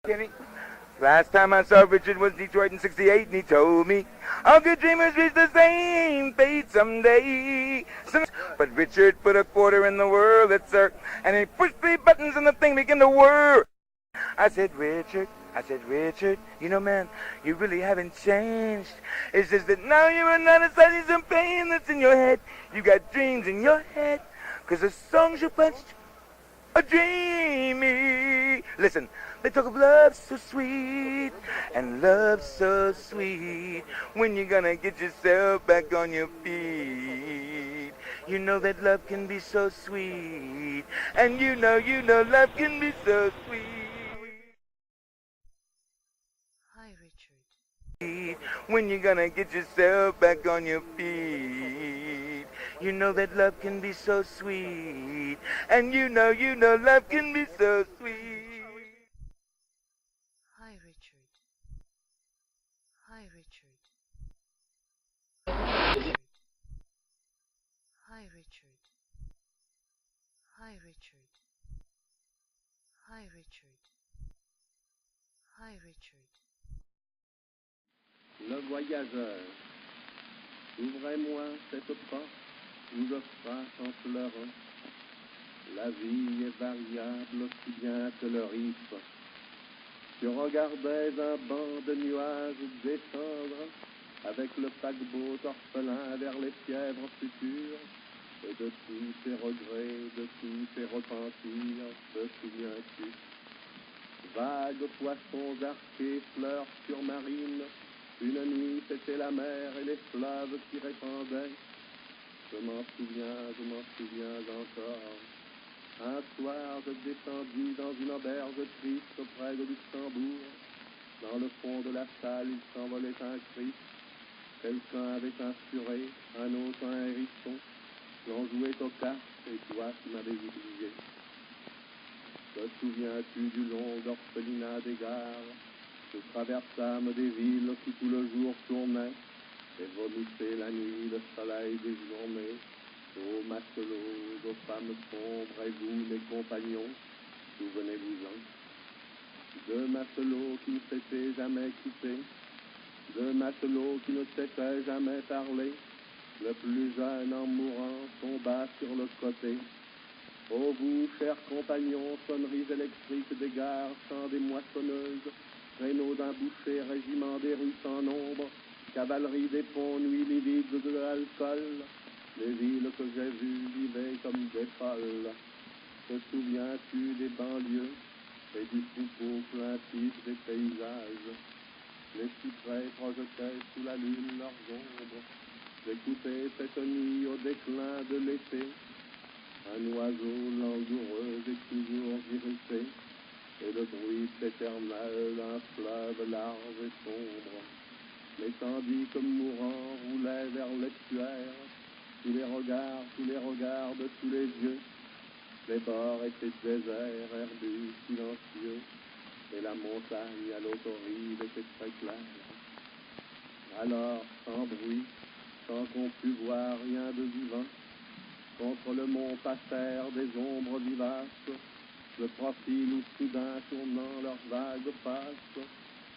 Kenny. Last time I saw Richard was Detroit in '68, and he told me all good dreamers reach the same fate someday. But Richard put a quarter in the whirl, sir, and he pushed 3 buttons and the thing began to whir. I said, Richard, you know, man, you really haven't changed. It's just that now you are not assigning some pain that's in your head. You got dreams in your head, 'cause the songs you punched are dreamy. Listen, they talk of love so sweet, and love so sweet. When you gonna get yourself back on your feet? You know that love can be so sweet, and you know love can be so sweet. Hi, Richard. When you gonna get yourself back on your feet? You know that love can be so sweet, and you know love can be so sweet. Hi, Richard. Hi, Richard. Hi, Richard. Hi, Richard. Hi, Richard. Hi, Richard. Le voyageur, ouvrez-moi cette porte où je frappe en pleurant. La vie est variable aussi bien que le riff. Je regardais un banc de nuages descendre avec le paquebot orphelin vers les fièvres futures. Et de tous ces regrets, de tous ces repentirs, te souviens-tu? Vagues poissons arqués, fleurs surmarines, une nuit c'était la mer et les fleuves qui répandaient. Je m'en souviens encore. Un soir je descendis dans une auberge triste près de Luxembourg. Dans le fond de la salle il s'envolait un Christ. Quelqu'un avait un furet, un autre un hérisson. L'on jouait aux cartes et toi tu m'avais oublié. Te souviens-tu du long orphelinat des gares? Nous traversâmes des villes qui tout le jour tournaient et vomissaient la nuit le soleil des journées. Aux matelots, aux femmes sombres et vous, mes compagnons, souvenez-vous-en. Deux matelots qui ne s'étaient jamais quittés, deux matelots qui ne s'étaient jamais parlé. Le plus jeune en mourant tomba sur le côté. Ô vous, chers compagnons, sonneries électriques des gares, chants des moissonneuses, traîneaux d'un boucher, régiment des rues sans nombre, cavalerie des ponts, nuits livides de l'alcool, les villes que j'ai vues vivaient comme des folles. Te souviens-tu des banlieues et du troupeau plaintif des paysages? Les cyprès projetaient sous la lune leurs ombres. J'écoutais cette nuit au déclin de l'été un oiseau langoureux et toujours irrité, et le bruit éternel d'un fleuve large et sombre. Mais tandis que mourant roulait vers l'estuaire, tous les regards de tous les yeux, les bords étaient déserts, herbus, silencieux, et la montagne à l'autre rive était très claire. Alors, sans bruit, sans qu'on pût voir rien de vivant, contre le mont passèrent des ombres vivaces, le profil où soudain tournant leurs vagues passes,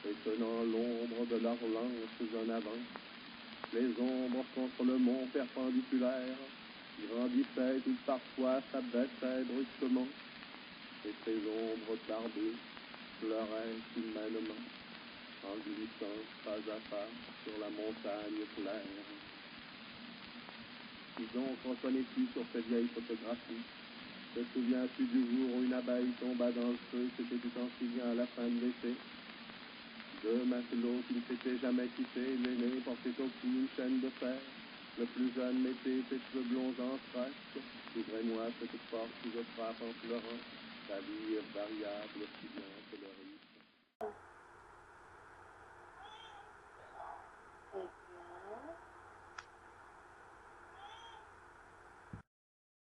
et tenant l'ombre de leurs lances en avant. Les ombres contre le mont perpendiculaire grandissaient ou parfois s'abaissaient brusquement, et ces ombres tardives pleuraient humainement, en glissant pas à pas sur la montagne claire. Qui donc reconnais-tu sur ces vieilles photographies? Te souviens-tu du jour où une abeille tomba dans le feu? C'était tout en souviens à la fin de l'été. Deux matelots qui ne s'étaient jamais quittés, l'aîné portait au cou une chaîne de fer. Le plus jeune mettait ses cheveux blonds en tresse. Ouvrez-moi cette porte où je frappe en pleurant. Ta vie est variable, si bien.